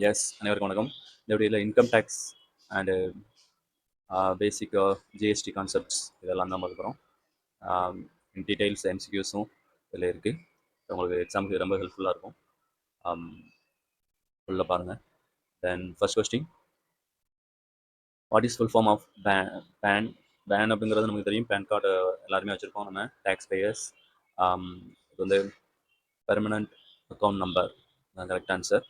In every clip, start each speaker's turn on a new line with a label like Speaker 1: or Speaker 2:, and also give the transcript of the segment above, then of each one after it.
Speaker 1: S, அனைவருக்கும் வணக்கம். இந்த வீடியோவில் income tax and basic GST concepts இதெல்லாம் தான் பார்க்க போகிறோம். இன் டீட்டெயில்ஸ் எம்சிக்யூஸும் இதில் இருக்குது. உங்களுக்கு எக்ஸாமுக்கு ரொம்ப ஹெல்ப்ஃபுல்லாக இருக்கும். உள்ள பாருங்கள். Then first question, what is full form of PAN? PAN அப்படிங்கிறது நமக்கு தெரியும். பேன் கார்டு எல்லாருமே வச்சுருக்கோம் நம்ம டேக்ஸ் பேயர்ஸ். இது வந்து பெர்மனண்ட் அக்கௌண்ட் நம்பர் தான் correct answer.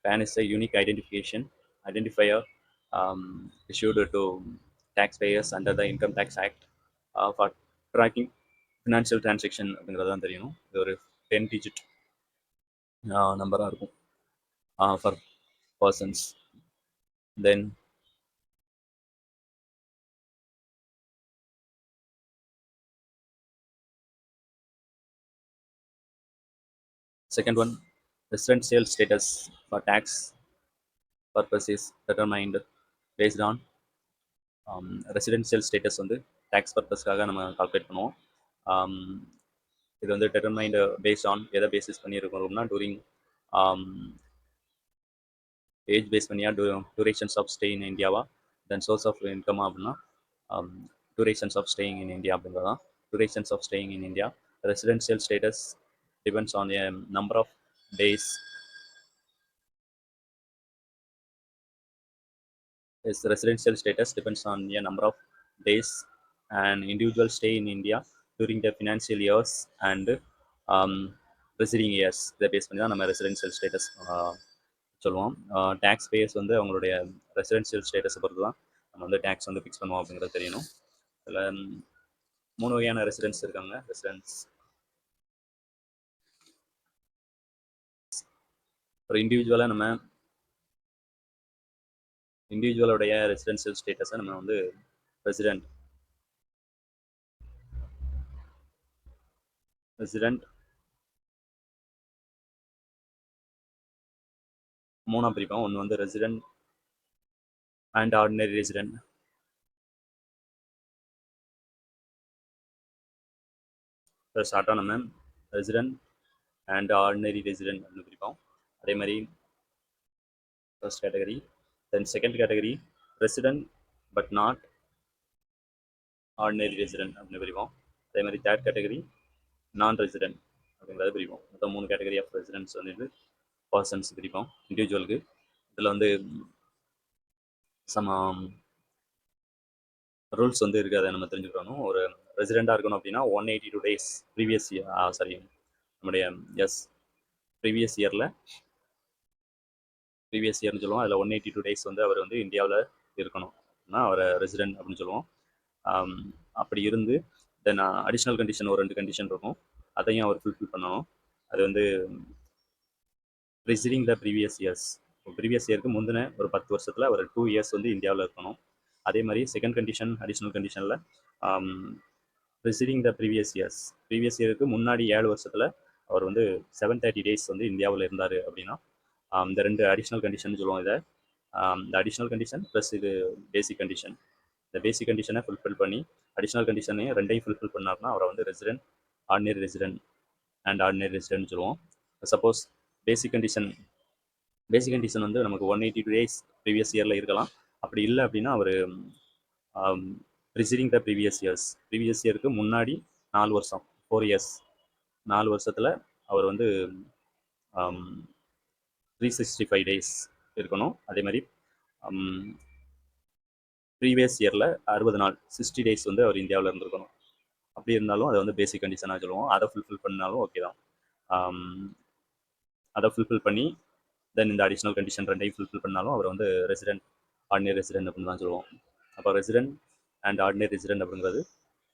Speaker 1: PAN is a unique identifier issued to taxpayers under the Income Tax Act for tracking financial transaction அப்படிங்கிறது தான் தெரியணும். இது ஒரு 10 digit நம்பராக இருக்கும் for persons. Then second one, residential status for tax purpose is determined based on residential status வந்து tax பர்பஸ்க்காக நம்ம கால்குலேட் பண்ணுவோம். இது வந்து டெட்டர்மைண்ட் பேஸ்ட் ஆன் எதை பேசிஸ் பண்ணியிருக்கோம்னா டூரிங் ஏஜ் பேஸ் பண்ணியா, டூரேஷன்ஸ் ஆஃப் ஸ்டே இன் இந்தியாவா, தென் சோர்ஸ் ஆஃப் இன்கமா அப்படின்னா durations of staying in India அப்படிங்கிறது தான். Durations of staying in India, residential status depends on a number of days. Its residential status depends on a number of days an individual stay in India during the financial years and preceding years. இதை base பண்ணி தான் நம்ம residential status சொல்லுவோம். Tax payers வந்து அவங்களுடைய residential ஸ்டேட்டஸை பொறுத்து தான் நம்ம வந்து டேக்ஸ் வந்து ஃபிக்ஸ் பண்ணுவோம் அப்படிங்கிறது தெரியணும். இதில் 3 வகையான ரெசிடென்ஸ் இருக்காங்க. ஒரு இண்டிவிஜுவலோடைய ரெசிடென்ஷியல் ஸ்டேட்டஸை நம்ம வந்து ரெசிடென்ட் மூணாக பிரிப்போம். ஒன்று வந்து ரெசிடென்ட் அண்ட் ஆர்டினரி ரெசிடென்ட். ஸ்டார்ட்டாக நம்ம ரெசிடென்ட் அண்ட் ஆர்டினரி ரெசிடென்ட் அப்படின்னு பிரிப்போம். அதே மாதிரி first category. Then second category resident but not ordinary resident அப்படின்னு பிரிப்போம். அதே மாதிரி தேர்ட் கேட்டகரி நான் ரெசிடென்ட் அப்படிங்கிறத பிரிப்போம். மொத்தம் 3 கேட்டகரி ஆஃப் ரெசிடென்ட்ஸ் வந்து பர்சன்ஸ் பிரிப்போம் இண்டிவிஜுவலுக்கு. இதில் வந்து சம் ரூல்ஸ் வந்து இருக்குது, அதை நம்ம தெரிஞ்சுக்கணும். ஒரு ரெசிடெண்ட்டாக இருக்கணும் அப்படின்னா 182 days ப்ரீவியஸ் இயர் நம்முடைய ப்ரீவியஸ் இயர்னு சொல்லுவோம். அதில் 182 days வந்து அவர் வந்து இந்தியாவில் இருக்கணும் அப்படின்னா அவரை ரெசிடென்ட் அப்படின்னு சொல்லுவோம். அப்படி இருந்து தென் அடிஷ்னல் கண்டிஷன் ஒரு 2 கண்டிஷன் இருக்கும், அதையும் அவர் ஃபுல்ஃபில் பண்ணணும். அது வந்து ப்ரிசீடிங் த ப்ரீவியஸ் இயருக்கு முந்தின ஒரு 10 வருஷத்தில் அவர் 2 years வந்து இந்தியாவில் இருக்கணும். அதே மாதிரி செகண்ட் கண்டிஷன் அடிஷ்னல் கண்டிஷனில் ப்ரிசீடிங் த ப்ரீவியஸ் இயருக்கு முன்னாடி 7 வருஷத்தில் அவர் வந்து 730 days வந்து இந்தியாவில் இருந்தார் அப்படின்னா இந்த 2 அடிஷ்னல் கண்டிஷன் சொல்லுவோம். இதை இந்த அடிஷ்னல் கண்டிஷன் ப்ளஸ் இது பேசிக் கண்டிஷன், இந்த பேசிக் கண்டிஷனை ஃபுல்ஃபில் பண்ணி அடிஷ்னல் கண்டிஷனையும் 2ஐயும் ஃபுல்ஃபில் பண்ணார்னா அவரை வந்து ஆர்டினரி ரெசிடென்ட் சொல்லுவோம். சப்போஸ் பேசிக் கண்டிஷன் வந்து நமக்கு 182 days ப்ரீவியஸ் இயரில் இருக்கலாம். அப்படி இல்லை அப்படின்னா அவர் ப்ரிசீடிங் த ப்ரீவியஸ் இயருக்கு முன்னாடி 4 வருஷம் 4 years 4 வருஷத்தில் அவர் வந்து 365 days இருக்கணும். அதே மாதிரி ப்ரீவியஸ் இயரில் 60 நாள் 60 days வந்து அவர் இந்தியாவில் இருந்திருக்கணும். அப்படி இருந்தாலும் அதை வந்து பேசிக் கண்டிஷனாக சொல்லுவோம். அதை ஃபுல்ஃபில் பண்ணாலும் ஓகே தான். அதை ஃபுல்ஃபில் பண்ணி தென் இந்த அடிஷ்னல் கண்டிஷன் 2ஐயும் ஃபுல்ஃபில் பண்ணாலும் அவர் வந்து ஆர்டினரி ரெசிடென்ட் அப்படின்னு தான் சொல்லுவோம். அப்போ ரெசிடென்ட் அண்ட் ஆர்டினரி ரெசிடென்ட் அப்படிங்கிறது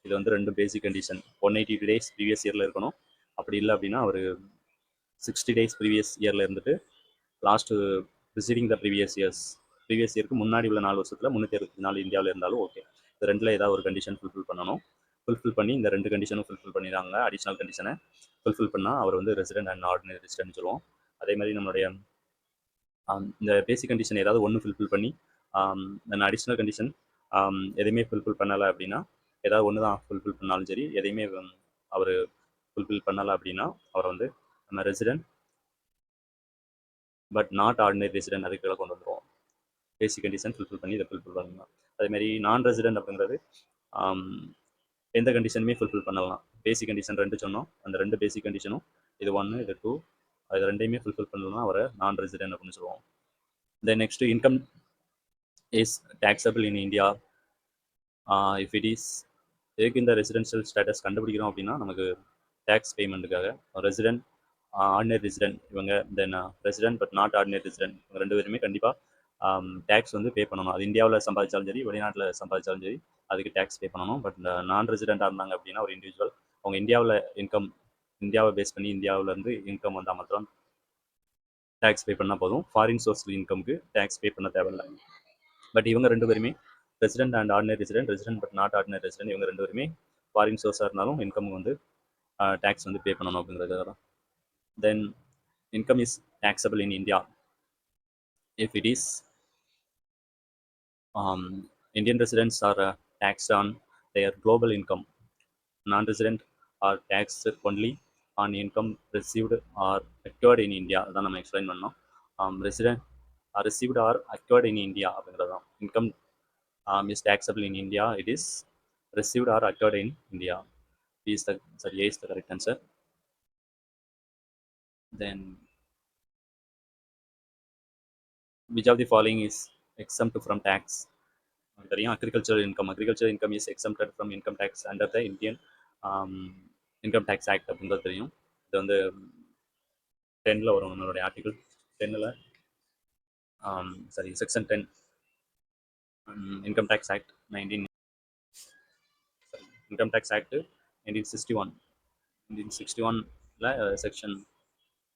Speaker 1: இது வந்து 2 பேசிக் கண்டிஷன். 182 days ப்ரீவியஸ் இயரில் இருக்கணும். அப்படி இல்லை அப்படின்னா அவர் 60 days ப்ரீவியஸ் இயரில் இருந்துட்டு லாஸ்ட்டு ப்ரிசீடிங் த ப்ரீவியஸ் இயருக்கு முன்னாடி உள்ள 4 வருஷத்தில் 364 இந்தியாவில் இருந்தாலும் ஓகே. இது 2ல் ஏதாவது ஒரு கண்டிஷன் ஃபுல்ஃபில் பண்ணணும். ஃபுல்ஃபில் பண்ணி இந்த 2 கண்டிஷனும் ஃபுல்ஃபில் பண்ணிடுறாங்க. அடிஷ்னல் கண்டிஷனை ஃபுல்ஃபில் பண்ணால் அவர் வந்து ரெசிடென்ட் அண்ட் ஆர்டினரி ரெசிடென்ட் சொல்லுவோம். அதே மாதிரி நம்மளுடைய இந்த பேசிக் கண்டிஷன் ஏதாவது ஒன்று ஃபுல்ஃபில் பண்ணி தென் அடிஷ்னல் கண்டிஷன் எதையுமே ஃபுல்ஃபில் பண்ணலை அப்படின்னா, ஏதாவது ஒன்று தான் ஃபுல்ஃபில் பண்ணாலும் சரி, எதையுமே அவர் ஃபுல்ஃபில் பண்ணலை அப்படின்னா அவரை வந்து நம்ம resident but not ordinary resident அதுக்குள்ள கொண்டு வந்துருவோம். பேசிக் கண்டிஷன் ஃபில்ஃபில் பண்ணி இதை ஃபில்ஃபில் பண்ணலாம். அதேமாதிரி நான் ரெசிடென்ட் அப்படிங்கிறது எந்த கண்டிஷனுமே ஃபுல்ஃபில் பண்ணலாம். பேசிக் கண்டிஷன் 2 சொன்னோம். அந்த 2 பேசிக் கண்டிஷனும் இது 1 இது 2 அது 2யுமே ஃபுல்ஃபில் பண்ணலாம் அவரை நான் ரெசிடென்ட் அப்படின்னு சொல்லுவோம். Then next income is taxable in India if it is. எதுக்கு இந்த ரெசிடென்ஷியல் ஸ்டேட்டஸ் கண்டுபிடிக்கிறோம் அப்படின்னா நமக்கு டேக்ஸ் பேமெண்ட்டுக்காக. ரெசிடென்ட் ஆர்டினரி ரெசிடென்ட் இவங்க, then resident but not ordinary resident இவங்க 2 பேருமே கண்டிப்பாக டேக்ஸ் வந்து பே பண்ணணும். அது இந்தியாவில் சம்பாதிச்சாலும் சரி வெளிநாட்டில் சம்பாதிச்சாலும் சரி அதுக்கு டேக்ஸ் பே பண்ணணும். பட் நான் ரெசிடென்ட்டாக இருந்தாங்க அப்படின்னா ஒரு இண்டிவிஜுவல் அவங்க இந்தியாவை பேஸ் பண்ணி இந்தியாவிலேருந்து இன்கம் வந்தால் மாத்திரம் டேக்ஸ் பே பண்ணால் போதும். ஃபாரின் சோர்ஸ் இன்கம்க்கு டேக்ஸ் பே பண்ண தேவையில்லை. பட் இவங்க 2 பேருமே resident and ordinary resident but not ordinary resident இவங்க 2 பேருமே ஃபாரின் சோர்ஸாக இருந்தாலும் இன்கம் வந்து டேக்ஸ் வந்து பே பண்ணணும் அப்படிங்கிறதுக்காக தான். Then income is taxable in India if it is Indian residents are taxed on their global income. Non-resident are taxed only on income received or acquired in India. அதான் நம்ம explain பண்ணோம். Resident are received or acquired in India அப்படிங்கிறது தான். Income is taxable in India. It is received or acquired in India. A is the correct answer. Then which of the following is exempt from tax? தெரியும். Agriculture income is exempted from income tax under the Indian income tax act அப்படின்றது தெரியும். இது வந்து 10ல் வரும். நம்மளுடைய article 10ல் section 10 income tax act 1961 section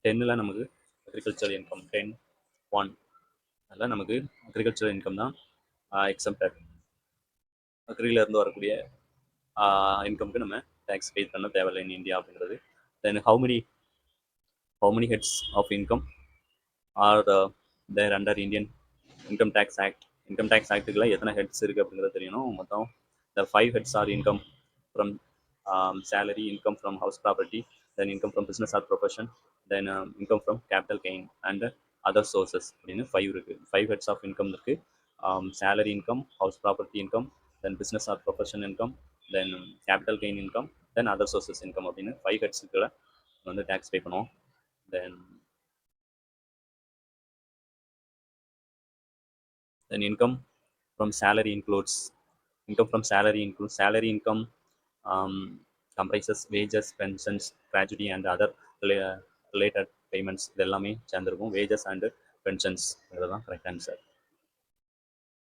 Speaker 1: 10ல் நமக்கு அக்ரிகல்ச்சர் இன்கம் 10(1) அதில் நமக்கு அக்ரிகல்ச்சர் இன்கம் தான் எக்ஸம்டட். அக்ரியிலேருந்து வரக்கூடிய இன்கம்க்கு நம்ம டேக்ஸ் பே பண்ண தேவையில்லை இன் இந்தியா அப்படிங்கிறது. Then how many heads of income are there under Indian income tax act. Income tax ஆக்டுக்குள்ள எத்தனை ஹெட்ஸ் இருக்குது அப்படிங்கிறது தெரியணும். மொத்தம் the 5 heads are income from salary, income from house property, then income from business or profession, then income from capital gain and other sources அப்படின்னு 5 இருக்குது. 5 heads of income இருக்குது. salary income, house property income, then business or profession income, then capital gain income, then other sources income அப்படின்னு 5 ஹெட்ஸுக்குள்ள வந்து tax பே பண்ணுவோம். Then income from salary includes salary income comprises wages, pensions, gratuity and other related payments. இது எல்லாமே சேர்ந்துருக்கும். wages and pensions இதுதான் correct answer.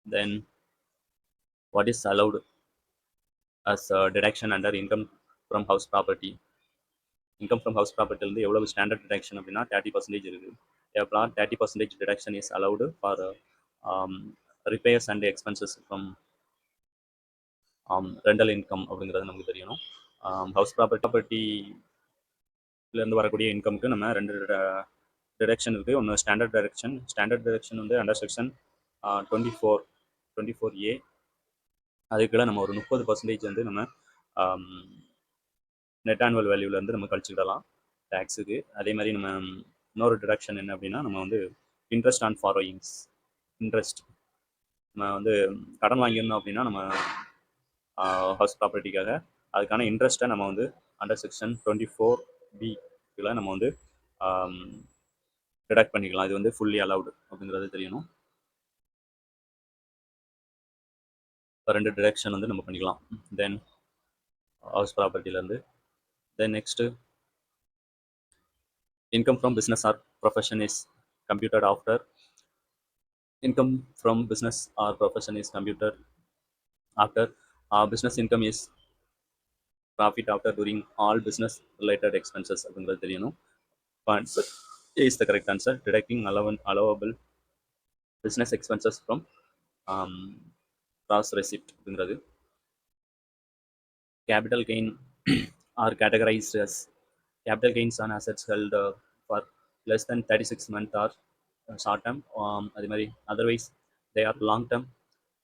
Speaker 1: Then what is allowed as deduction under income from house property? Income from house ப்ராப்பர்ட்டிலேருந்து எவ்வளவு standard deduction அப்படின்னா 30% இருக்குது. எவ்வளோ 30% deduction is allowed for repairs and expenses from rental income அப்படிங்கிறது நமக்கு தெரியணும். House ப்ராப்பர்ட்டிலேருந்து வரக்கூடிய இன்கமுக்கு நம்ம 2 டிடக்ஷன் இருக்குது. ஒன்று ஸ்டாண்டர்ட் டிடக்ஷன் வந்து அண்டர் செக்ஷன் 24A. அதுக்குள்ள நம்ம ஒரு 30% வந்து நம்ம நெட் ஆனுவல் வேல்யூலேருந்து நம்ம கழிச்சுக்கிடலாம் டேக்ஸுக்கு. அதே மாதிரி நம்ம இன்னொரு டிடக்ஷன் என்ன அப்படின்னா நம்ம வந்து இன்ட்ரெஸ்ட் ஆன் ஃபாரோயிங்ஸ். இன்ட்ரெஸ்ட் நம்ம வந்து கடன் வாங்கியிருந்தோம் அப்படின்னா நம்ம ஹவுஸ் ப்ராப்பர்ட்டிக்காக அதுக்கான இன்ட்ரெஸ்ட்டை நம்ம வந்து அண்டர் செக்ஷன் 24B நம்ம வந்து டிடக்ட் பண்ணிக்கலாம். இது வந்து ஃபுல்லி அலவுடு அப்படிங்கிறது தெரியணும். 2 டிடக்ஷன் வந்து நம்ம பண்ணிக்கலாம் தென் ஹவுஸ் ப்ராப்பர்ட்டிலேருந்து. Then next income from business or profession is computed after business income is profit after during all business related expenses அப்படிங்கிறது தெரியணும். is the correct answer. Deducting allowable business expenses from gross receipt அப்படிங்கிறது. capital gain are categorized as capital gains on assets held for less than 36 months or short term. அதே மாதிரி otherwise they are long term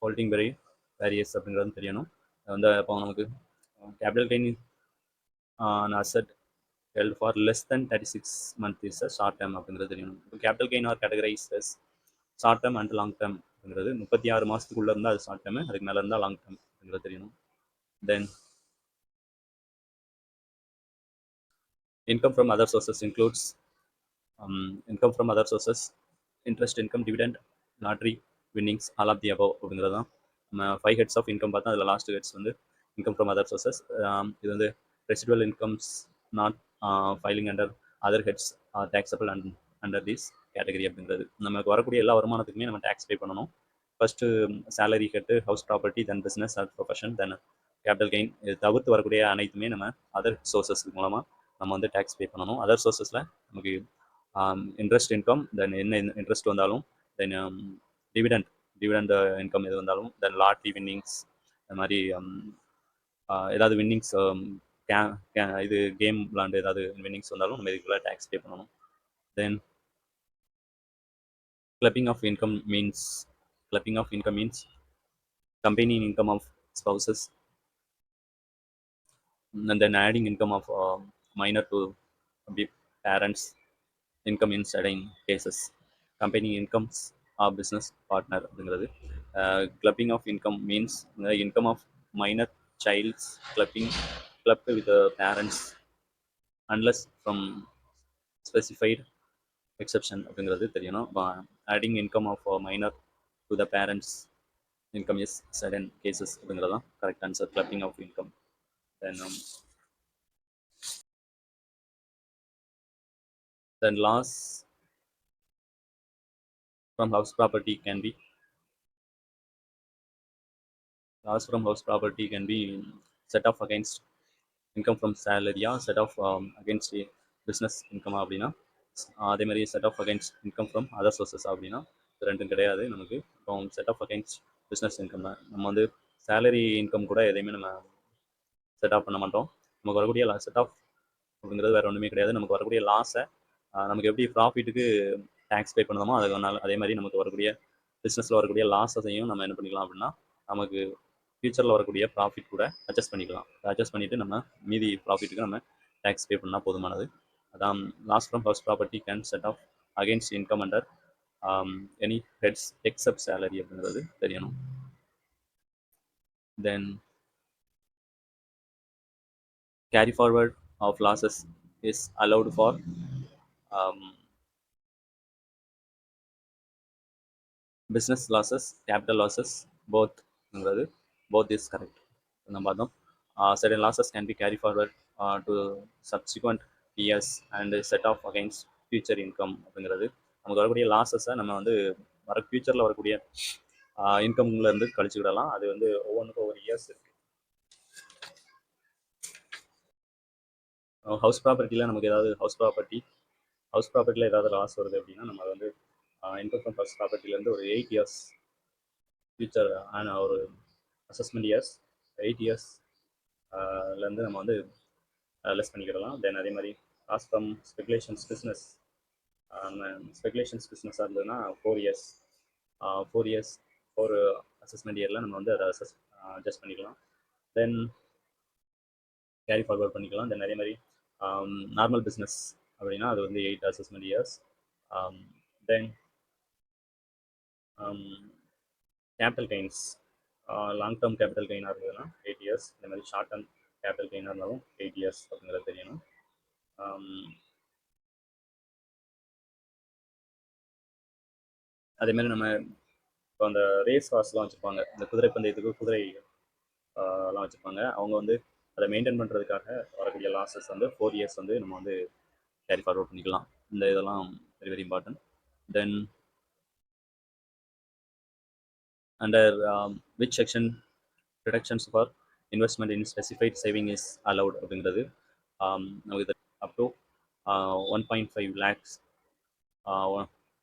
Speaker 1: holding various அப்படிங்கிறது தெரியணும். வந்து இப்போ நமக்கு capital gain on asset held for less than 36 months is a short term அப்படிங்கிறது தெரியணும். இப்போ capital gain are categorise as short term and long term அப்படிங்கிறது 36 மாதத்துக்குள்ளே இருந்தால் அது ஷார்ட் டேர்மு, அதுக்கு மேலே இருந்தால் லாங் டேர்ம் அப்படிங்கிறது தெரியணும். தென் income from other sources includes income from other sources, interest income, dividend, lottery winnings, all of the above அப்படிங்கிறது தான். நம்ம 5 ஹெட்ஸ் ஆஃப் இன்கம் பார்த்தா அதில் லாஸ்ட் ஹெட்ஸ் வந்து இன்கம் ஃப்ரம் அதர் சோர்சஸ். இது வந்து residual incomes not filing under other heads taxable under this category அப்படிங்கிறது. நமக்கு வரக்கூடிய எல்லா வருமானத்துக்குமே நம்ம டேக்ஸ் பே பண்ணணும். First salary head, house property, then business or profession, then capital gain. இது தவிர்த்து வரக்கூடிய அனைத்துமே நம்ம அதர் சோர்சஸ் மூலமாக நம்ம வந்து டேக்ஸ் பே பண்ணணும். அதர் சோர்சஸில் நமக்கு இன்ட்ரெஸ்ட் இன்கம், தென் என்ன இன்ட்ரெஸ்ட் வந்தாலும், தென் டிவிடெண்ட் இன்கம் எது வந்தாலும், தென் லாட்ரி வின்னிங்ஸ், இந்த மாதிரி ஏதாவது வின்னிங்ஸ் இது கேம் விளாண்டு ஏதாவது வின்னிங்ஸ் வந்தாலும் நம்ம இதுக்குள்ள டேக்ஸ் பே பண்ணணும். Then clubbing of income means combining income of spouses and then adding income of minor to parents income in certain cases. Combining incomes of business partner அப்படிங்கிறது. Clubbing of income means the income of minor child's clubbed with the parents unless from specified exception அப்படிங்கிறது தெரியணும். Adding income of minor to the parents income is certain cases அப்படிங்கிறது தான் correct answer. Clubbing of income. Then loss from house property can be set off against income from salary, set off against business income அப்படின்னா, அதே மாதிரி set off against income from other sources அப்படின்னா ரெண்டும் கிடையாது நமக்கு. இப்போ set off against business income தான். நம்ம வந்து சேலரி இன்கம் கூட எதையுமே நம்ம செட் ஆஃப் பண்ண மாட்டோம். நமக்கு வரக்கூடிய செட் ஆஃப் அப்படிங்கிறது வேறு ஒன்றுமே கிடையாது. நமக்கு வரக்கூடிய லாஸை நமக்கு எப்படி ப்ராஃபிட்டுக்கு டேக்ஸ் பே பண்ணணுமோ அதே மாதிரி நமக்கு வரக்கூடிய பிஸ்னஸில் வரக்கூடிய லாஸஸையும் நம்ம என்ன பண்ணிக்கலாம் அப்படின்னா, நமக்கு ஃபியூச்சரில் வரக்கூடிய ப்ராஃபிட் கூட அட்ஜஸ்ட் பண்ணிவிட்டு நம்ம மீதி ப்ராஃபிட்டுக்கு நம்ம டேக்ஸ் பே பண்ணால் போதுமானது. அதான் loss from house property can set off against income under any heads except salary அப்படிங்கிறது தெரியணும். தென் carry forward of losses is allowed for business losses, capital losses, both is correct. நம்ம பார்த்தோம் certain losses can be carry forward to subsequent years and set off against future income அப்படிங்கிறது. நமக்கு வரக்கூடிய லாஸஸை நம்ம வந்து ஃபியூச்சரில் வரக்கூடிய இன்கம்ல இருந்து கழிச்சுக்கிடலாம். அது வந்து ஒவ்வொன்றுக்கும் ஒவ்வொரு இயர்ஸ் இருக்கு. ஹவுஸ் ப்ராப்பர்ட்டியில் நமக்கு ஏதாவது ஹவுஸ் ப்ராப்பர்ட்டியில் ஏதாவது லாஸ் வருது அப்படின்னா நம்ம வந்து இன்கம் ஃப்ரம் ஹவுஸ் ப்ராப்பர்ட்டிலேருந்து ஒரு 8 இயர்ஸ் ஃபியூச்சர் ஒரு அசஸ்மெண்ட் இயர்ஸ் 8 இயர்ஸ்லேருந்து நம்ம வந்து லெஸ் பண்ணிக்கிடலாம். தென் அதே மாதிரி லாஸ் ஃப்ரம் ஸ்பெகுலேஷன்ஸ் பிஸ்னஸாக இருந்ததுன்னா 4 இயர்ஸ் ஒரு அசஸ்மெண்ட் இயரில் நம்ம வந்து அதை அட்ஜஸ்ட் பண்ணிக்கலாம். தென் கேரி ஃபார்வர்ட் பண்ணிக்கலாம். தென் அதே மாதிரி நார்மல் பிஸ்னஸ் அப்படின்னா அது வந்து 8 assessment years. Then capital gains long term capital கெயினாக இருந்ததுன்னா 8 இயர்ஸ். இந்த மாதிரி ஷார்ட் டேர்ம் கேபிட்டல் கெயினாக இருந்தாலும் 8 இயர்ஸ் அப்படிங்கிறது தெரியணும். அதேமாதிரி நம்ம இப்போ அந்த ரேஸ் ஹார்ஸ்லாம் வச்சுருப்பாங்க, இந்த குதிரை பந்தயத்துக்கு குதிரை எல்லாம் வச்சுருப்பாங்க. அவங்க வந்து அதை மெயின்டைன் பண்ணுறதுக்காக வரக்கூடிய லாஸஸ் வந்து 4 இயர்ஸ் வந்து நம்ம வந்து கேரி ஃபார்வர்ட் பண்ணிக்கலாம். இந்த இதெல்லாம் very very important. Then under which section reductions for investment in specified saving is allowed அப்படிங்கிறது. நமக்கு இது அப் டு 1.5 lakhs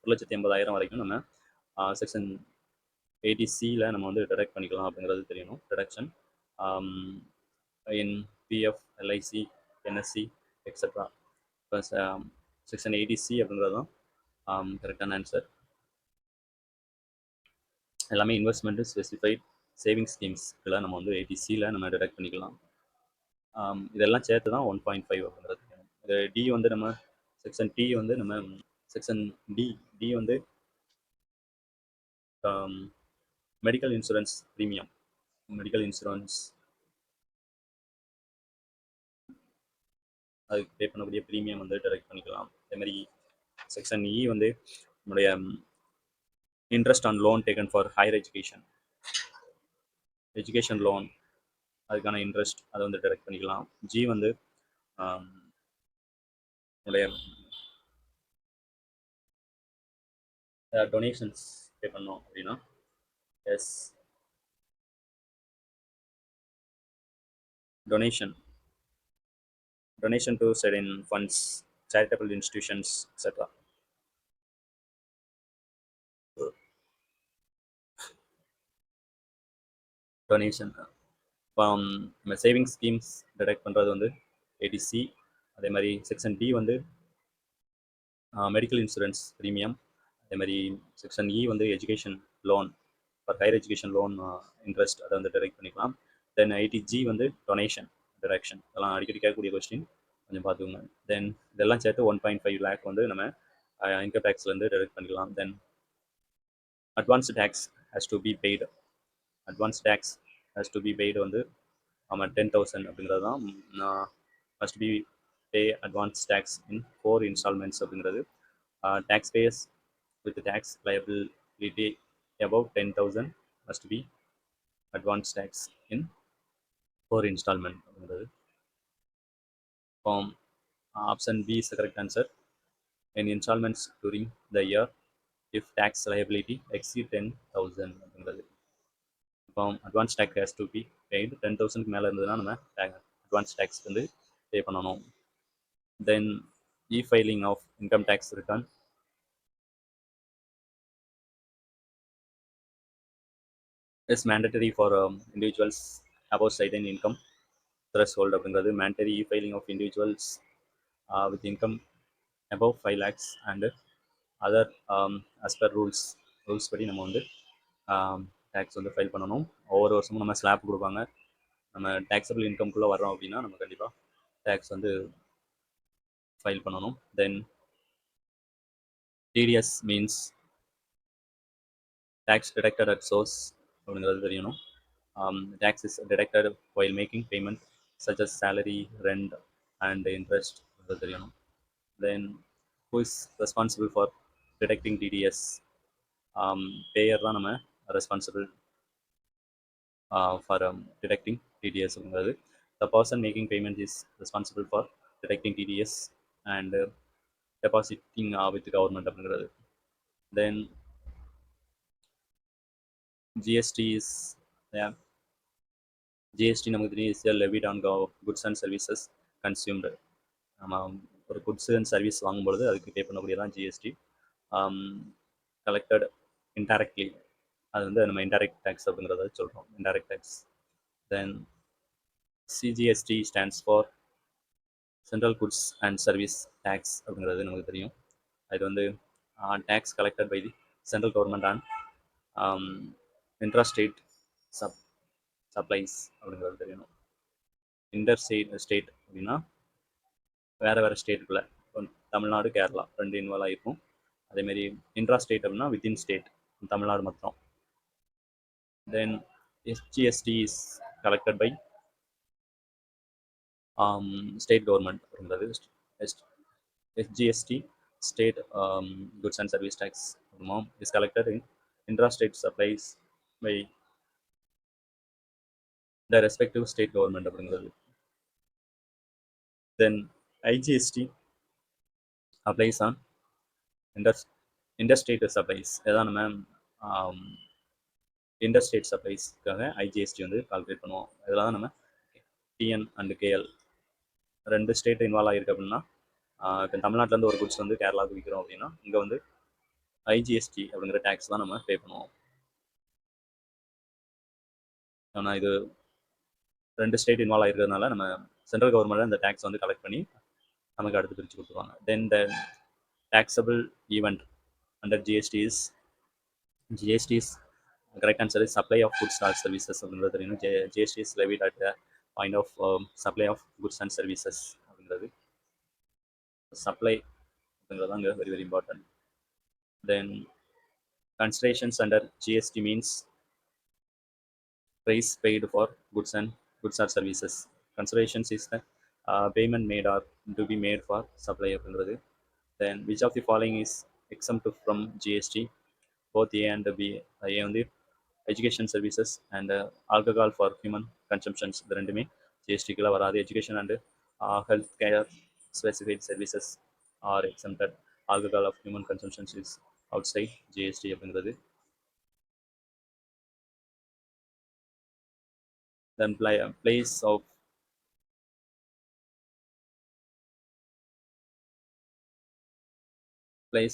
Speaker 1: 1,80,000 வரைக்கும் நம்ம செக்ஷன் 80C நம்ம வந்து டிடக்ட் பண்ணிக்கலாம் அப்படிங்கிறது தெரியணும். டிடக்ஷன் இன் பிஎஃப், எல்ஐசி, என்எஸ்சி எக்ஸட்ரா. இப்போ செக்ஷன் 80C அப்படிங்கிறது தான் கரெக்டான ஆன்சர். எல்லாமே இன்வெஸ்ட்மெண்ட்டு ஸ்பெசிஃபைட் சேவிங் ஸ்கீம்ஸ் இதெல்லாம் நம்ம வந்து 80C நம்ம டிடக்ட் பண்ணிக்கலாம். இதெல்லாம் சேர்த்து தான் 1.5 அப்படிங்கிறது. டி வந்து நம்ம செக்ஷன் டி வந்து நம்ம செக்ஷன் டி டி வந்து medical insurance premium. Medical insurance அதுக்கு பே பண்ணக்கூடிய ப்ரீமியம் வந்து டிடெக்ட் பண்ணிக்கலாம். அதே மாதிரி செக்ஷன் இ வந்து நம்முடைய interest on loan taken for higher education. Education loan அதுக்கான இன்ட்ரெஸ்ட் அதை வந்து டிடெக்ட் பண்ணிக்கலாம். ஜி வந்து நம்முடைய டொனேஷன்ஸ் பே பண்ணோம் அப்படின்னா as donation to certain funds, charitable institutions, etc. Donation இப்போ நம்ம சேவிங்ஸ் ஸ்கீம்ஸ் டிடெக்ட் பண்ணுறது வந்து ஏடிசி. அதே மாதிரி செக்ஷன் டி வந்து மெடிக்கல் இன்சூரன்ஸ் ப்ரீமியம். அதே மாதிரி செக்ஷன் இ வந்து education loan for higher education loan interest அதை வந்து டிடெக்ட் பண்ணிக்கலாம். தென் ஐடிஜி வந்து டொனேஷன் டிடெக்ஷன். இதெல்லாம் அடிக்கடி கேட்கக்கூடிய கொஸ்டின், கொஞ்சம் பார்த்துக்கோங்க. தென் இதெல்லாம் சேர்த்து 1.5 lakh வந்து நம்ம இன்கம் டேக்ஸ்லேருந்து டிடெக்ட் பண்ணிக்கலாம். Then advance tax has to be paid. Advance tax has to be paid வந்து ஆமாம் 10,000 அப்படிங்கிறது தான் first be pay advance tax in 4 installments அப்படிங்கிறது. Tax payers with tax liability above 10,000 must be advance tax in 4 installment அப்படிங்கிறது. Option B is the correct answer. in installments during the year if tax liability exceed 10,000 அப்படிங்கிறது. இப்போ advance tax has to be paid 10,000 மேலே இருந்ததுன்னா நம்ம advance tax வந்து பே பண்ணணும். தென் e-filing of income tax return is mandatory for individuals above certain income threshold அப்படிங்கிறது. mandatory e-filing of individuals with income above 5 lakhs and other as per rules படி நம்ம வந்து tax வந்து ஃபைல் பண்ணணும். ஒவ்வொரு வருஷமும் நம்ம ஸ்லாப் கொடுப்பாங்க. நம்ம டேக்ஸபிள் இன்கம்குள்ளே வர்றோம் அப்படின்னா நம்ம கண்டிப்பாக டேக்ஸ் வந்து ஃபைல் பண்ணணும். Then TDS means tax deducted at source அப்படிங்கிறது தெரியணும். Tax is deducted while making payment such as salary, rent and interest அப்படிங்கிறது தெரியணும். தென் who is responsible for detecting TDS? பேயர் தான் நம்ம ரெஸ்பான்சிபிள் for detecting TDS அப்படிங்கிறது. The person making payment is responsible for detecting TDS and depositing with the government அப்படிங்கிறது. Then GST is GST நமக்கு தெரியும் is levied on goods and services consumed. நம்ம ஒரு goods and service வாங்கும்பொழுது அதுக்கு pay பண்ணக்கூடியதான் GST. Collected indirectly அது வந்து நம்ம இன்டைரக்ட் டேக்ஸ் அப்படிங்கிறத சொல்கிறோம், indirect tax. Then CGST stands for central goods and service tax அப்படிங்கிறது நமக்கு தெரியும். அது வந்து tax collected by the central government and intrastate supplies அப்படிங்கிறது தெரியணும். இன்டர் ஸ்டேட் அப்படின்னா வேறு ஸ்டேட்டுக்குள்ளே தமிழ்நாடு கேரளா ரெண்டு இன்வால்வ் ஆகிருக்கும். அதேமாரி இன்ட்ரா ஸ்டேட் அப்படின்னா வித்தின் ஸ்டேட் தமிழ்நாடு மட்டும். Then SGST is collected by state government அப்படிங்கிறது. SGST state goods and service tax is collected in intra state supplies by the respective state government அப்படிங்கிறது. Then IGST applies on interstate supplies. எதான் நம்ம interstate சப்ளைஸ்க்காக IGST வந்து calculate பண்ணுவோம். இதெல்லாம் தான் நம்ம TN and KL ரெண்டு ஸ்டேட் இன்வால்வ் ஆகிருக்கு அப்படின்னா, இப்போ தமிழ்நாட்டிலேருந்து ஒரு குட்ஸ் வந்து கேரளாவுக்கு விற்கிறோம் அப்படின்னா இங்கே வந்து ஐஜிஎஸ்டி அப்படிங்கிற டேக்ஸ் தான் நம்ம பே பண்ணுவோம். ஆனால் இது ரெண்டு ஸ்டேட் இன்வால்வ் ஆகிருக்கிறதுனால நம்ம சென்ட்ரல் கவர்மெண்ட் இந்த டேக்ஸ் வந்து கலெக்ட் பண்ணி நமக்கு அடுத்து பிரித்து கொடுத்துருவாங்க. தென் த taxable event under GST is correct answer is supply of goods or services. GST is levied at the point of supply of goods and services அப்படிங்கிறது. Supply அப்படிங்கிறது அங்கே very very important. Then considerations under GST means price paid for goods or services. Considerations is the payment made or to be made for supply அப்படிங்கிறது. Then which of the following is exempt from GST? Both A and B. A வந்து education services and alcohol for human consumptions. இது ரெண்டுமே ஜிஎஸ்டிக்குள்ள வராது. Education and health care specified services are exempted. alcohol of human consumptions is outside GST அப்படிங்கிறது. Then place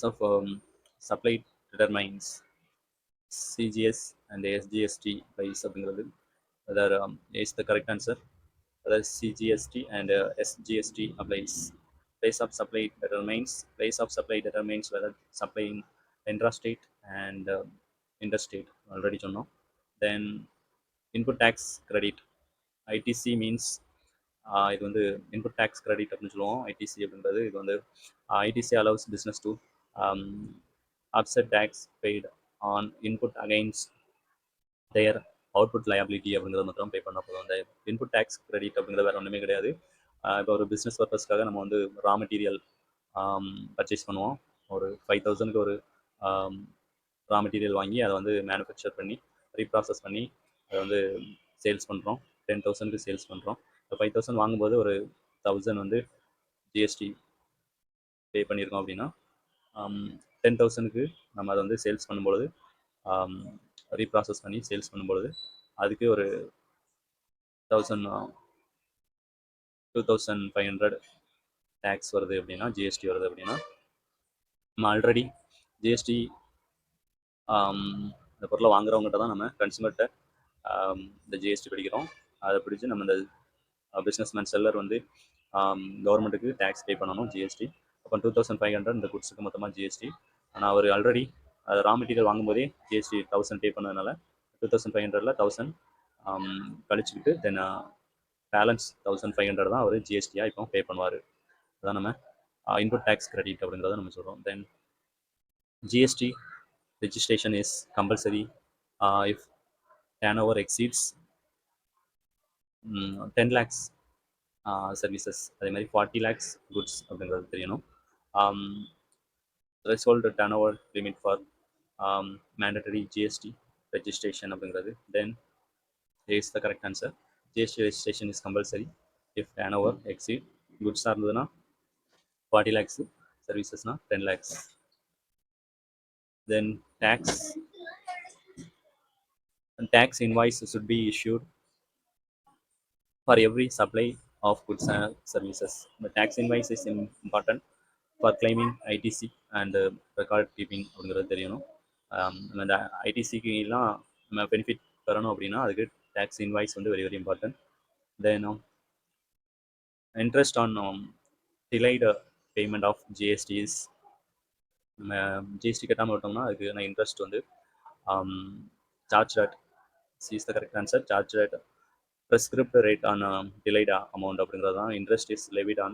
Speaker 1: of supply determines CGS and SGST price அப்படிங்கிறது. whether is the correct answer. Whether CGST and SGST applies. Place of supply determines whether supplying intrastate and interstate. Already சொன்னோம். Then input tax credit. ITC means இது வந்து input tax credit அப்படின்னு சொல்லுவோம். ITC அப்படின்றது இது வந்து ITC allows business to offset tax paid on input against their output liability அப்படிங்கிறத மட்டும் பே பண்ண போதும். அந்த இன்புட் டேக்ஸ் கிரெடிட் அப்படிங்கிறது வேறு ஒன்றுமே கிடையாது. இப்போ ஒரு பிஸ்னஸ் பர்பஸ்க்காக நம்ம வந்து ரா மெட்டீரியல் பர்ச்சேஸ் பண்ணுவோம். ஒரு 5,000க்கு ஒரு ரா மெட்டீரியல் வாங்கி அதை வந்து மேனுஃபேக்சர் பண்ணி ரீப்ராசஸ் பண்ணி அதை வந்து சேல்ஸ் பண்ணுறோம். 10,000க்கு சேல்ஸ் பண்ணுறோம். இப்போ 5,000 வாங்கும்போது ஒரு 1,000 வந்து ஜிஎஸ்டி பே பண்ணியிருக்கோம் அப்படின்னா 10,000க்கு நம்ம அதை வந்து சேல்ஸ் பண்ணும்பொழுது ரீப்ராசஸ் பண்ணி சேல்ஸ் பண்ணும்பொழுது அதுக்கு ஒரு 2,500 டேக்ஸ் வருது அப்படின்னா, ஜிஎஸ்டி வருது அப்படின்னா, நம்ம ஆல்ரெடி ஜிஎஸ்டி இந்த பொருளை வாங்குறவங்ககிட்ட தான் நம்ம கன்சூமர்கிட்ட இந்த ஜிஎஸ்டி பிடிக்கிறோம். அதை பிடிச்சி நம்ம இந்த பிஸ்னஸ்மேன் செல்லர் வந்து கவர்மெண்ட்டுக்கு டேக்ஸ் பே பண்ணணும் ஜிஎஸ்டி. அப்போ 2,500 இந்த குட்ஸுக்கு மொத்தமாக ஜிஎஸ்டி. ஆனால் அவர் ஆல்ரெடி ரா மெட்டீரியல் வாங்கும்போதே ஜிஎஸ்டி 1,000 பே பண்ணதுனால 2,500ல் 1,000 கழிச்சுக்கிட்டு தென் பேலன்ஸ் 1,500 தான் அவர் ஜிஎஸ்டியாக இப்போ பே பண்ணுவார். அதான் நம்ம இன்புட் டேக்ஸ் கிரெடிட் அப்படிங்கிறத நம்ம சொல்கிறோம். Then GST registration is compulsory if turnover exceeds 10 lakhs services, அதே மாதிரி 40 lakhs குட்ஸ் அப்படிங்கிறது தெரியணும். threshold turnover limit for mandatory GST registration அப்படிங்கிறது. Then is the correct answer. GST registration is compulsory if turnover exceed. குட்ஸாக இருந்ததுன்னா 40 lakhs, சர்வீசஸ்னா 10 lakhs. Then tax invoice should be issued for every supply of goods and services. The tax invoice is important for claiming ITC and record keeping அப்படிங்கிறது தெரியணும். நம்ம இந்த ஐடிசிக்குலாம் நம்ம benefit தரணும் அப்படின்னா அதுக்கு tax invoice வந்து very very important. Then interest on delayed payment of GSTs. நம்ம ஜிஎஸ்டி கட்டாமல் விட்டோம்னா அதுக்கு நான் இன்ட்ரெஸ்ட் வந்து charge rate is the correct answer. Charge rate prescribed rate on delayed amount அப்படிங்கிறது தான். இன்ட்ரெஸ்ட் இஸ் levied on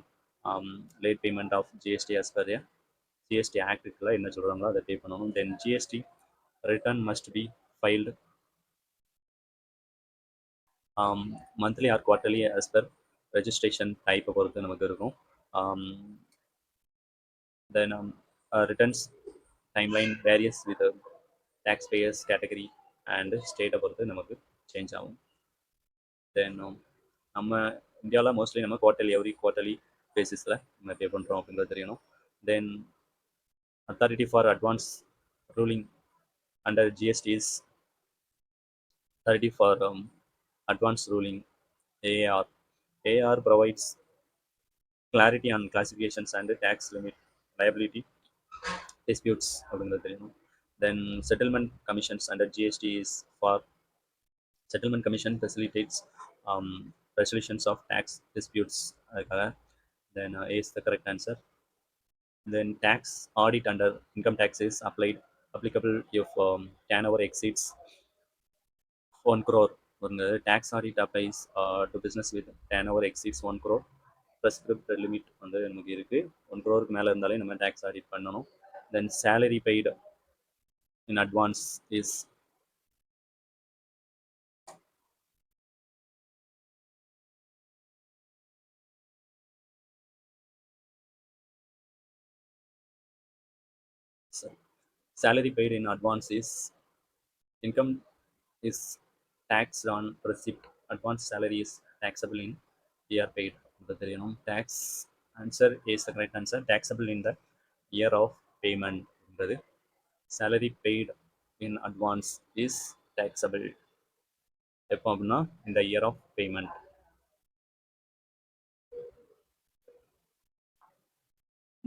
Speaker 1: late payment of GST as per the GST ஆக்டுக்குள்ள என்ன சொல்கிறாங்களோ அதை பே பண்ணணும். Then GST return must be filed monthly or quarterly as per registration டைப்பை பொறுத்து நமக்கு இருக்கும். Then returns timeline varies with tax payers category and ஸ்டேட்டை பொறுத்து நமக்கு சேஞ்ச் ஆகும். தென் நம்ம இந்தியாவில் மோஸ்ட்லி நம்ம எவ்ரி குவார்ட்டர்லி பேசிஸில் நம்ம பே பண்ணுறோம் அப்படிங்கிறது தெரியணும். Then authority for advance ruling under GST is authority for advance ruling AAR. AAR provides clarity on classifications and tax limit liability disputes அப்படிங்கிறது தெரியணும். Then settlement commissions under GST is for settlement commission facilitates resolutions of tax disputes. Then A is the correct answer. Then tax audit under income tax is applicable if turnover exceeds 1 crore. Tax audit applies to business with turnover exceeds 1 crore. ப்ரெஸ்கிரிப்ட் limit வந்து நமக்கு இருக்குது. 1 crore மேலே இருந்தாலே நம்ம tax audit பண்ணணும். Then salary paid in advance is salary paid in advance is income is taxed on receipt. Advance salary is taxable in year paid. அது தெரியணும். Tax answer is the correct answer. Taxable in the year of payment என்பது. Salary paid in advance is taxable எப்போ அப்படின்னா இந்த year of payment.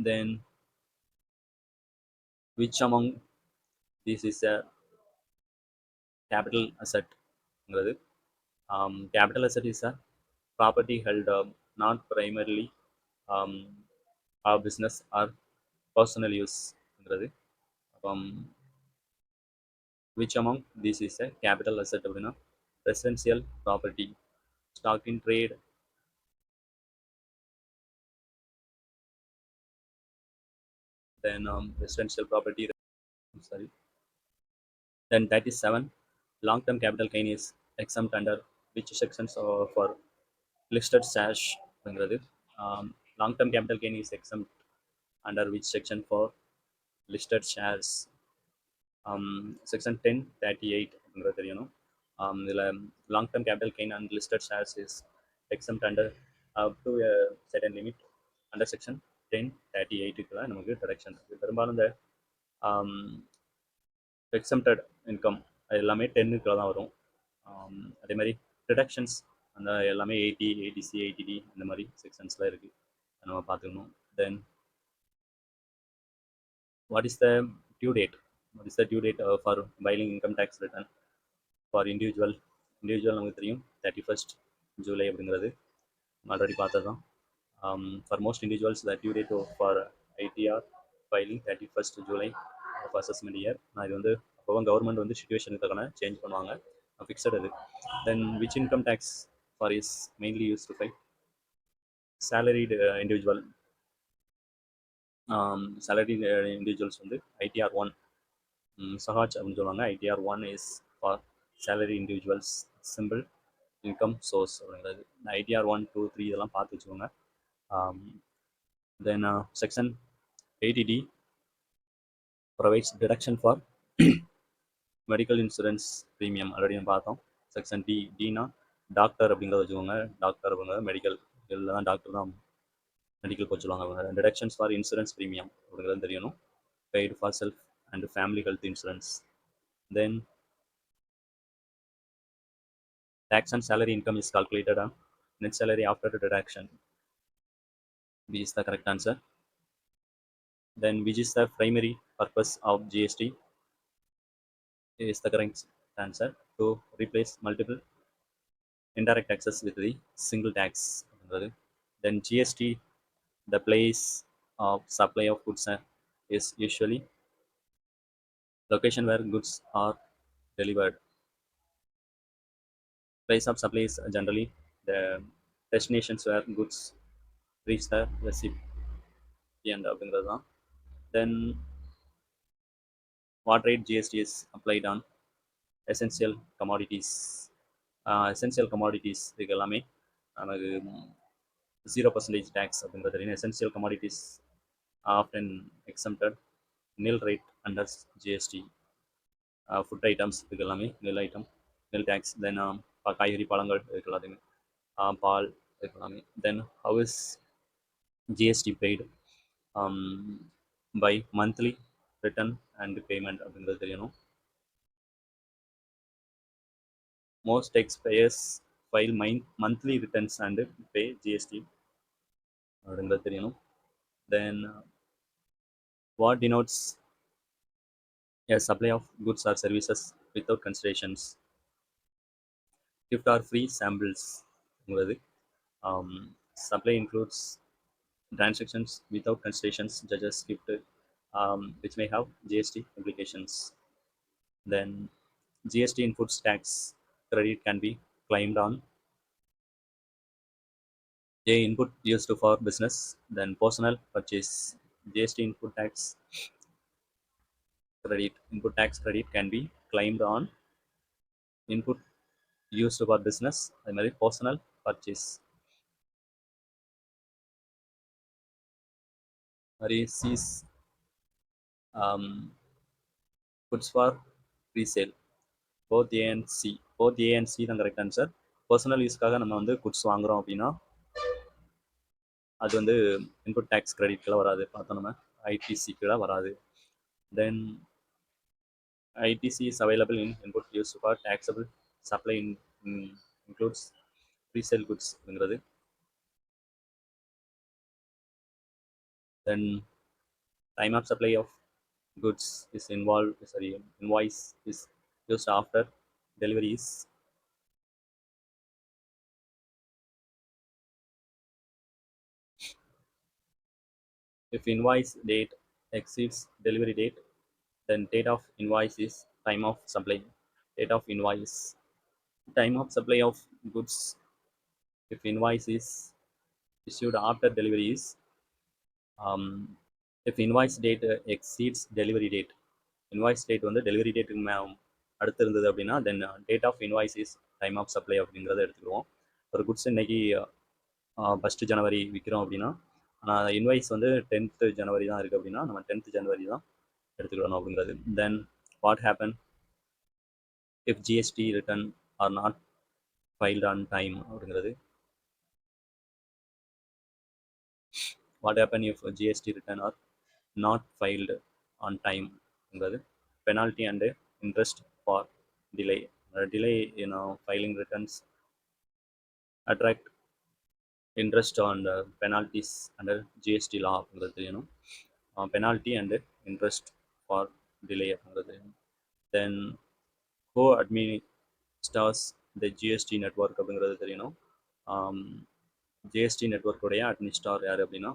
Speaker 1: Then which among this is a capital assetங்கிறது. Capital asset is a property held not primarily um, our business or personal யூஸ்ங்கிறது. which among this is a capital asset அப்படின்னா residential property, stock in trade, then residential property, sorry. Then 37, long term capital gain is exempt under which sections for listed shares அப்படிங்கிறது. long term capital gain is exempt under which section for listed shares? Section 1038 அப்படிங்கிறது தெரியணும். இதில் long term capital gain and listed shares is exempt under to certain limit under section 1038க்கு தான் நமக்கு deduction இருக்குது. பெரும்பாலும் இந்த எக்ஸம்டட் இன்கம் அது எல்லாமே 10க்கு தான் வரும். அதே மாதிரி டிடக்ஷன்ஸ் அந்த எல்லாமே 80, 80C, 80D இந்த மாதிரி செக்ஷன்ஸில் இருக்குது, நம்ம பார்த்துக்கணும். Then what is the due date? What is the due date for filing income tax return for individual நமக்கு தெரியும் 31st July அப்படிங்கிறது ஆல்ரெடி பார்த்தது தான். For most individuals the due date for ITR filing 31st July of assessment year. இது வந்து அப்போவும் government வந்து சிச்சுவேஷனுக்கான change பண்ணுவாங்க, ஃபிக்ஸட் அது. Then which income tax for is mainly use to file? salaried individual. salaried individuals வந்து ITR 1 Sahaj அப்படின்னு சொல்லுவாங்க. ITR 1 is for salary individuals, simple income source அப்படிங்கிறது. ITR 1, 2, 3 இதெல்லாம் பார்த்து வச்சுக்கோங்க. Then section 80D provides deduction for medical insurance premium, already நம்ம பார்த்தோம். Section Tina doctor அப்படிங்கிறத வச்சுக்கோங்க. டாக்டர் அப்படிங்கிறது மெடிக்கல், இதில் தான் டாக்டர் தான் மெடிக்கல் போக சொல்லுவாங்க. டிடக்ஷன்ஸ் ஃபார் இன்சூரன்ஸ் ப்ரீமியம் அப்படிங்கிறது தெரியணும். Paid for self and family health insurance. Then tax on salary income is calculated on net salary after deduction. B is the correct answer. Then which is the primary purpose of GST? Is the correct answer. To replace multiple indirect taxes with the single tax. Then GST, the place of supply of goods is usually location where goods are delivered. Place of supply is generally the destinations where goods reach the recipient அப்படிங்கிறது தான். Then what rate GST is applied on essential commodities? essential commodities இதுக்கு எல்லாமே நமக்கு 0% tax அப்படிங்கிறது தெரியும். essential commodities often exempted, nil rate under GST. food items இதுக்கு எல்லாமே nil item, nil tax. Then காய்கறி பழங்கள் இதுக்கு எல்லாத்தையுமே பால் இதுக்கு எல்லாமே. Then how is GST paid? by monthly return and payment அப்படிங்கிறது தெரியணும். most taxpayers file monthly returns and pay GST அப்படிங்கிறது தெரியணும். then what denotes a supply of goods or services without considerations? gift or free samples அப்படிங்கிறது. supply includes transactions without considerations such as gift, which may have GST implications. Then GST inputs tax credit can be claimed on A input used for business, then personal purchase. GST input tax credit. Input tax credit can be claimed on input used for business, அது மாதிரி personal purchase. மாதிரி seize goods for resale. both A and C. both A and C தான் correct answer. Personal யூஸ்க்காக நம்ம வந்து goods வாங்குறோம் அப்படின்னா அது வந்து இன்புட் டேக்ஸ் கிரெடிட்கெலாம் வராது. பார்த்தோம் நம்ம ஐடிசிக்கெலாம் வராது. தென் ITC is available in input used for taxable supply includes resale goods அப்படிங்கிறது. Then time of supply of goods is involved, sorry, invoice is used after delivery is if invoice date exceeds delivery date, then date of invoice is time of supply. Date of invoice, time of supply of goods if invoice is issued after delivery is if invoice date exceeds delivery date. Invoice date வந்து delivery டேட்டுக்கு அடுத்து இருந்தது அப்படின்னா then date of invoice is time of supply அப்படிங்கிறத எடுத்துக்கிடுவோம். ஒரு goods இன்னைக்கு 1 ஜனவரி விற்கிறோம் அப்படின்னா இன்வாய்ஸ் வந்து 10th ஜனவரி தான் இருக்குது அப்படின்னா நம்ம 10th ஜனவரி தான் எடுத்துக்கிடணும் அப்படிங்கிறது. Then what happen if GST return are not filed on time அப்படிங்கிறது. What happen if GST return are not filed on time என்பது penalty and interest for delay. Delay in filing returns attract interest on the penalties under GST law அப்படிங்கிறது தெரியணும். penalty and interest for delay அப்படிங்கிறது. Then who administers the GST network அப்படிங்கிறது தெரியணும். GST நெட்ஒர்க்குடைய அட்மினிஸ்டார் யார் அப்படின்னா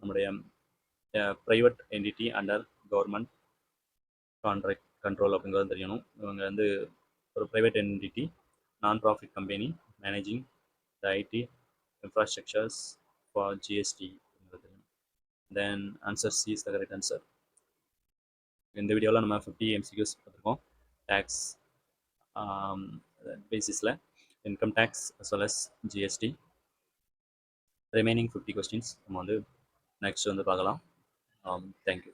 Speaker 1: நம்முடைய private entity under government contract control அப்படிங்கிறது தெரியணும். இவங்க வந்து ஒரு private entity, non profit company managing the IT infrastructures for GST அப்படிங்கிறது. Then answer C is the correct answer. இந்த வீடியோவில் நம்ம 50 MCQs பார்த்துருக்கோம். டேக்ஸ் பேசிஸில் income tax as well as GST. Remaining 50 questions நம்ம வந்து நெக்ஸ்ட் வந்து பார்க்கலாம். தேங்க்யூ.